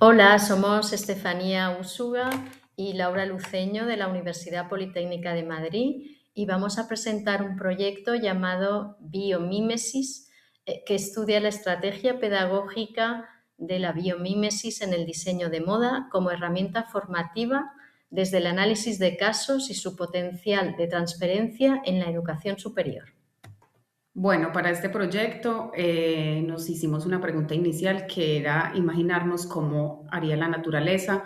Hola, somos Estefanía Úsuga y Laura Luceño de la Universidad Politécnica de Madrid y vamos a presentar un proyecto llamado Biomímesis que estudia la estrategia pedagógica de la biomímesis en el diseño de moda como herramienta formativa desde el análisis de casos y su potencial de transferencia en la educación superior. Bueno, para este proyecto nos hicimos una pregunta inicial que era imaginarnos cómo haría la naturaleza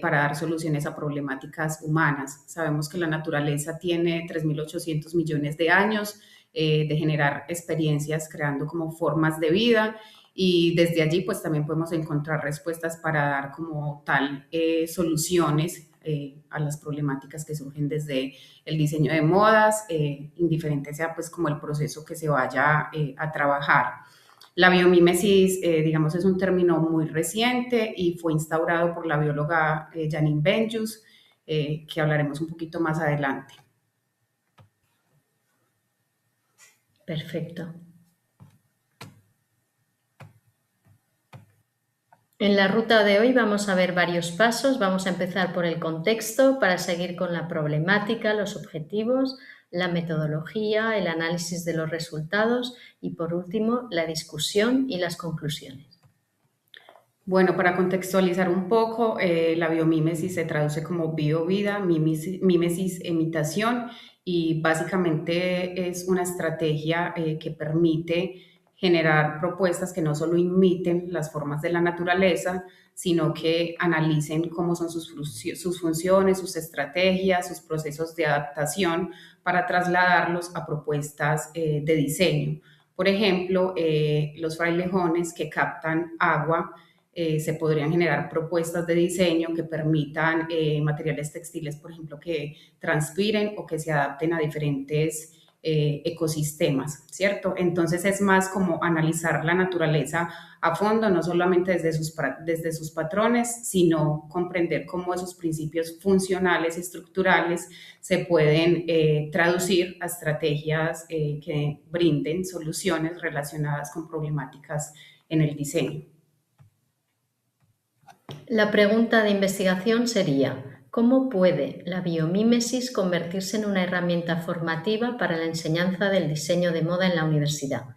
para dar soluciones a problemáticas humanas. Sabemos que la naturaleza tiene 3.800 millones de años de generar experiencias creando como formas de vida y desde allí pues también podemos encontrar respuestas para dar como tal soluciones a las problemáticas que surgen desde el diseño de modas, indiferente sea pues como el proceso que se vaya a trabajar. La biomímesis, digamos, es un término muy reciente y fue instaurado por la bióloga Janine Benyus, que hablaremos un poquito más adelante. Perfecto. En la ruta de hoy vamos a ver varios pasos. Vamos a empezar por el contexto para seguir con la problemática, los objetivos, la metodología, el análisis de los resultados y, por último, la discusión y las conclusiones. Bueno, para contextualizar un poco, la biomímesis se traduce como bio-vida, mímesis, imitación, y básicamente es una estrategia que permite generar propuestas que no solo imiten las formas de la naturaleza, sino que analicen cómo son sus funciones, sus estrategias, sus procesos de adaptación para trasladarlos a propuestas de diseño. Por ejemplo, los frailejones que captan agua se podrían generar propuestas de diseño que permitan materiales textiles, por ejemplo, que transpiren o que se adapten a diferentes ecosistemas, ¿cierto? Entonces es más como analizar la naturaleza a fondo, no solamente desde sus patrones, sino comprender cómo esos principios funcionales y estructurales se pueden traducir a estrategias que brinden soluciones relacionadas con problemáticas en el diseño. La pregunta de investigación sería: ¿cómo puede la biomímesis convertirse en una herramienta formativa para la enseñanza del diseño de moda en la universidad?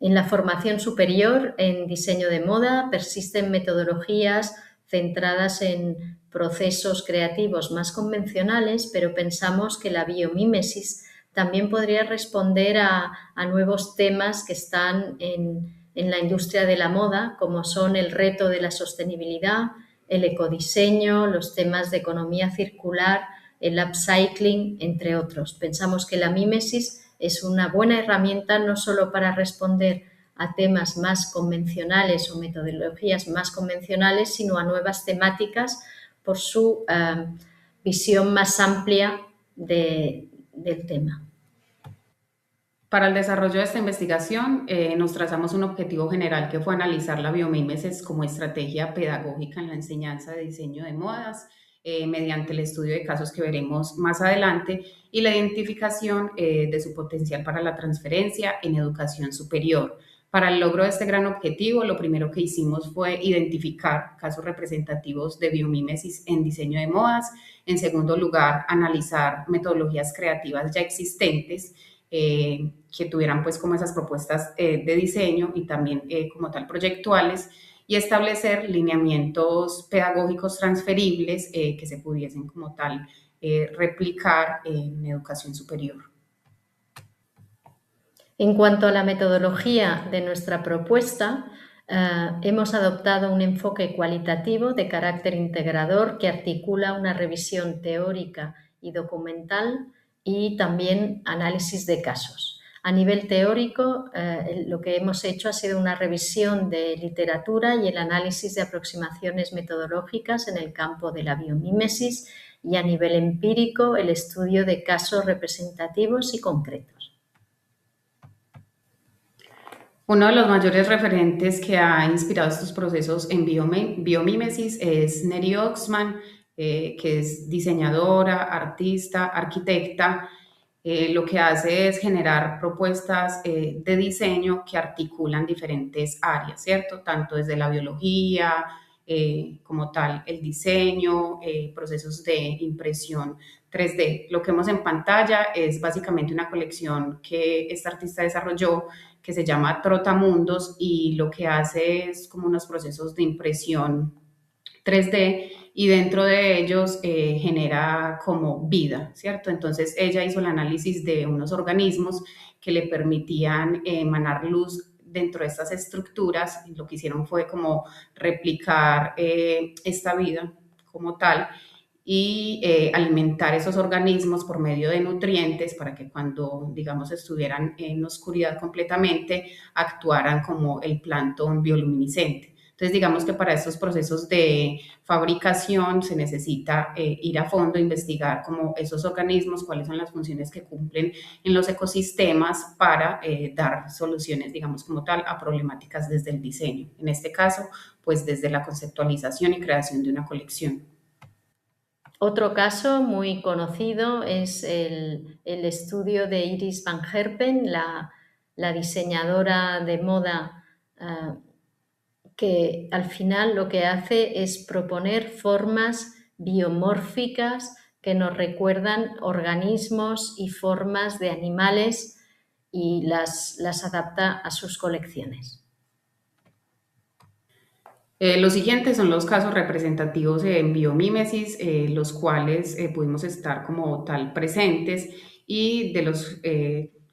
En la formación superior en diseño de moda persisten metodologías centradas en procesos creativos más convencionales, pero pensamos que la biomímesis también podría responder a nuevos temas que están en la industria de la moda, como son el reto de la sostenibilidad, el ecodiseño, los temas de economía circular, el upcycling, entre otros. Pensamos que la mímesis es una buena herramienta no solo para responder a temas más convencionales o metodologías más convencionales, sino a nuevas temáticas por su visión más amplia del tema. Para el desarrollo de esta investigación, nos trazamos un objetivo general que fue analizar la biomímesis como estrategia pedagógica en la enseñanza de diseño de modas, mediante el estudio de casos que veremos más adelante y la identificación de su potencial para la transferencia en educación superior. Para el logro de este gran objetivo, lo primero que hicimos fue identificar casos representativos de biomímesis en diseño de modas. En segundo lugar, analizar metodologías creativas ya existentes que tuvieran pues como esas propuestas de diseño y también como tal proyectuales y establecer lineamientos pedagógicos transferibles que se pudiesen como tal replicar en educación superior. En cuanto a la metodología de nuestra propuesta, hemos adoptado un enfoque cualitativo de carácter integrador que articula una revisión teórica y documental y también análisis de casos. A nivel teórico, lo que hemos hecho ha sido una revisión de literatura y el análisis de aproximaciones metodológicas en el campo de la biomímesis, y a nivel empírico, el estudio de casos representativos y concretos. Uno de los mayores referentes que ha inspirado estos procesos en biomímesis es Neri Oxman, que es diseñadora, artista, arquitecta. Lo que hace es generar propuestas de diseño que articulan diferentes áreas, ¿cierto? Tanto desde la biología, como tal el diseño, procesos de impresión 3D. Lo que vemos en pantalla es básicamente una colección que esta artista desarrolló que se llama Trotamundos y lo que hace es como unos procesos de impresión 3D y dentro de ellos genera como vida, ¿cierto? Entonces ella hizo el análisis de unos organismos que le permitían emanar luz dentro de estas estructuras y lo que hicieron fue como replicar esta vida como tal y alimentar esos organismos por medio de nutrientes para que cuando, digamos, estuvieran en oscuridad completamente, actuaran como el plancton bioluminiscente. Entonces, digamos que para estos procesos de fabricación se necesita ir a fondo, investigar como esos organismos, cuáles son las funciones que cumplen en los ecosistemas para dar soluciones, digamos, como tal, a problemáticas desde el diseño. En este caso, pues desde la conceptualización y creación de una colección. Otro caso muy conocido es el estudio de Iris van Herpen, la diseñadora de moda que al final lo que hace es proponer formas biomórficas que nos recuerdan organismos y formas de animales y las adapta a sus colecciones. Los siguientes son los casos representativos en biomímesis, los cuales pudimos estar como tal presentes y de los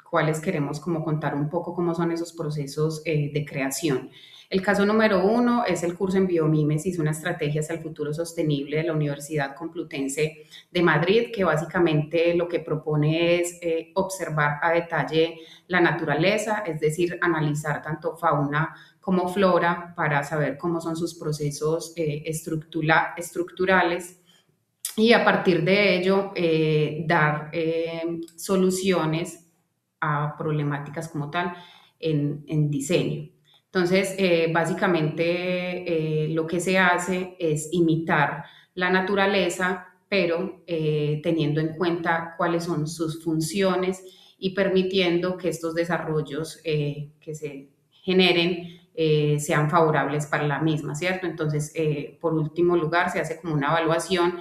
cuales queremos como contar un poco cómo son esos procesos de creación. El caso número 1 es el curso en biomímesis, una estrategia hacia el futuro sostenible de la Universidad Complutense de Madrid, que básicamente lo que propone es observar a detalle la naturaleza, es decir, analizar tanto fauna como flora para saber cómo son sus procesos estructurales y a partir de ello dar soluciones a problemáticas como tal en diseño. Entonces, básicamente lo que se hace es imitar la naturaleza, pero teniendo en cuenta cuáles son sus funciones y permitiendo que estos desarrollos que se generen sean favorables para la misma, ¿cierto? Entonces, por último lugar, se hace como una evaluación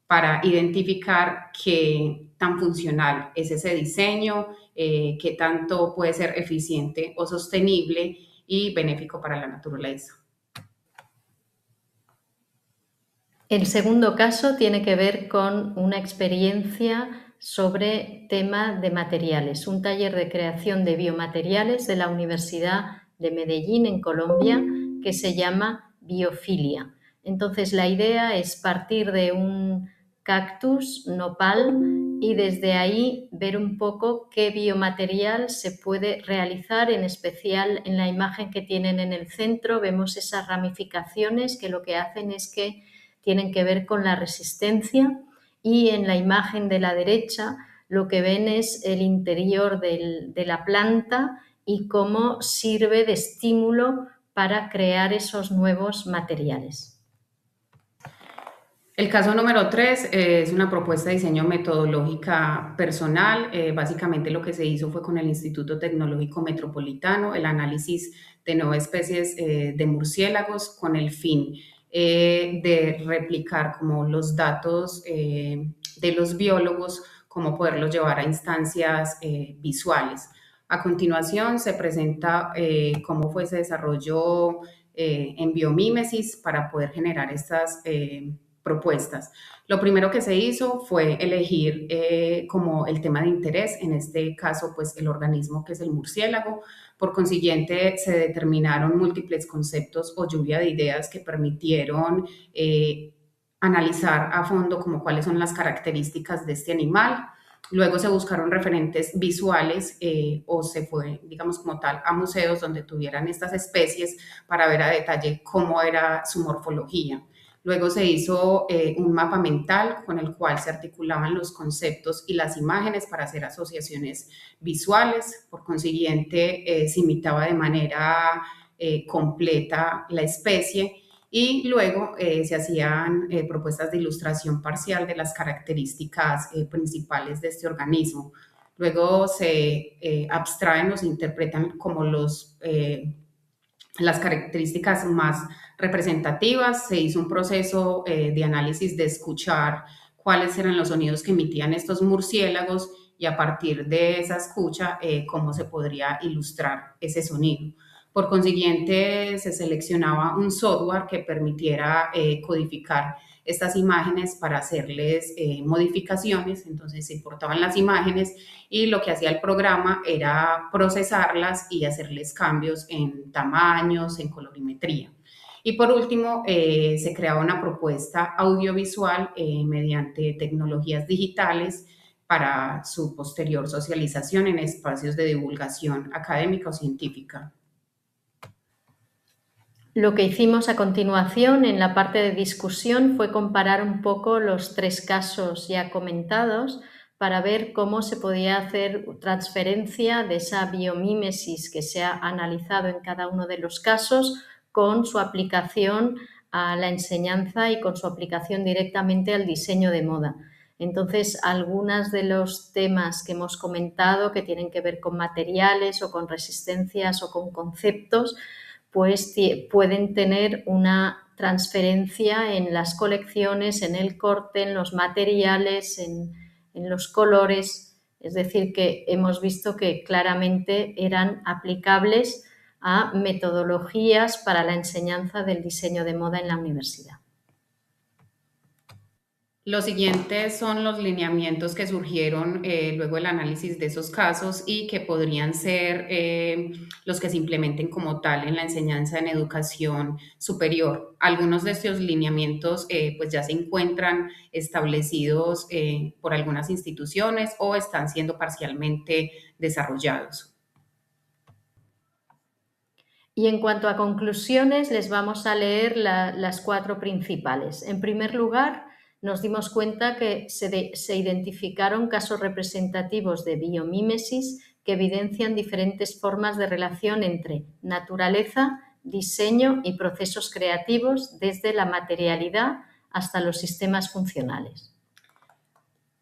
para identificar qué tan funcional es ese diseño, qué tanto puede ser eficiente o sostenible y benéfico para la naturaleza. El segundo caso tiene que ver con una experiencia sobre tema de materiales, un taller de creación de biomateriales de la Universidad de Medellín en Colombia que se llama Biofilia. Entonces la idea es partir de un cactus nopal y desde ahí ver un poco qué biomaterial se puede realizar, en especial en la imagen que tienen en el centro vemos esas ramificaciones que lo que hacen es que tienen que ver con la resistencia y en la imagen de la derecha lo que ven es el interior de la planta y cómo sirve de estímulo para crear esos nuevos materiales. El caso número 3 es una propuesta de diseño metodológica personal. Básicamente lo que se hizo fue con el Instituto Tecnológico Metropolitano, el análisis de 9 especies de murciélagos con el fin de replicar como los datos de los biólogos, cómo poderlos llevar a instancias visuales. A continuación se presenta cómo fue ese desarrollo en biomímesis para poder generar estas propuestas. Lo primero que se hizo fue elegir como el tema de interés, en este caso pues el organismo que es el murciélago. Por consiguiente se determinaron múltiples conceptos o lluvia de ideas que permitieron analizar a fondo como cuáles son las características de este animal. Luego se buscaron referentes visuales o se fue, digamos como tal, a museos donde tuvieran estas especies para ver a detalle cómo era su morfología. Luego se hizo un mapa mental con el cual se articulaban los conceptos y las imágenes para hacer asociaciones visuales. Por consiguiente, se imitaba de manera completa la especie y luego se hacían propuestas de ilustración parcial de las características principales de este organismo. Luego se abstraen o se interpretan como las características más representativas. Se hizo un proceso de análisis de escuchar cuáles eran los sonidos que emitían estos murciélagos y a partir de esa escucha, cómo se podría ilustrar ese sonido. Por consiguiente, se seleccionaba un software que permitiera codificar estas imágenes para hacerles modificaciones. Entonces se importaban las imágenes y lo que hacía el programa era procesarlas y hacerles cambios en tamaños, en colorimetría. Y por último, se creaba una propuesta audiovisual mediante tecnologías digitales para su posterior socialización en espacios de divulgación académica o científica. Lo que hicimos a continuación en la parte de discusión fue comparar un poco los 3 casos ya comentados para ver cómo se podía hacer transferencia de esa biomímesis que se ha analizado en cada uno de los casos con su aplicación a la enseñanza y con su aplicación directamente al diseño de moda. Entonces, algunos de los temas que hemos comentado que tienen que ver con materiales o con resistencias o con conceptos, pues pueden tener una transferencia en las colecciones, en el corte, en los materiales, en los colores. Es decir, que hemos visto que claramente eran aplicables a metodologías para la enseñanza del diseño de moda en la universidad. Los siguientes son los lineamientos que surgieron luego del análisis de esos casos y que podrían ser los que se implementen como tal en la enseñanza en educación superior. Algunos de estos lineamientos pues ya se encuentran establecidos por algunas instituciones o están siendo parcialmente desarrollados. Y en cuanto a conclusiones, les vamos a leer las 4 principales. En primer lugar, nos dimos cuenta que se identificaron casos representativos de biomímesis que evidencian diferentes formas de relación entre naturaleza, diseño y procesos creativos, desde la materialidad hasta los sistemas funcionales.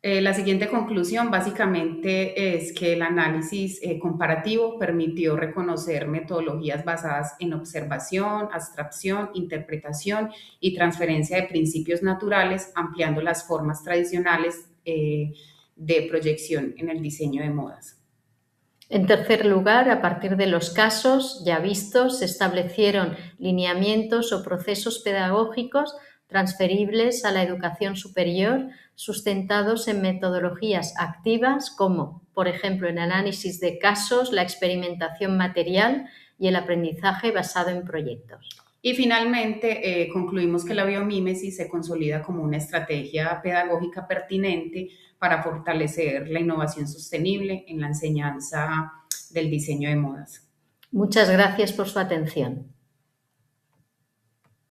La siguiente conclusión básicamente es que el análisis comparativo permitió reconocer metodologías basadas en observación, abstracción, interpretación y transferencia de principios naturales, ampliando las formas tradicionales de proyección en el diseño de modas. En tercer lugar, a partir de los casos ya vistos, se establecieron lineamientos o procesos pedagógicos transferibles a la educación superior, sustentados en metodologías activas como, por ejemplo, el análisis de casos, la experimentación material y el aprendizaje basado en proyectos. Y finalmente, concluimos que la biomímesis se consolida como una estrategia pedagógica pertinente para fortalecer la innovación sostenible en la enseñanza del diseño de modas. Muchas gracias por su atención.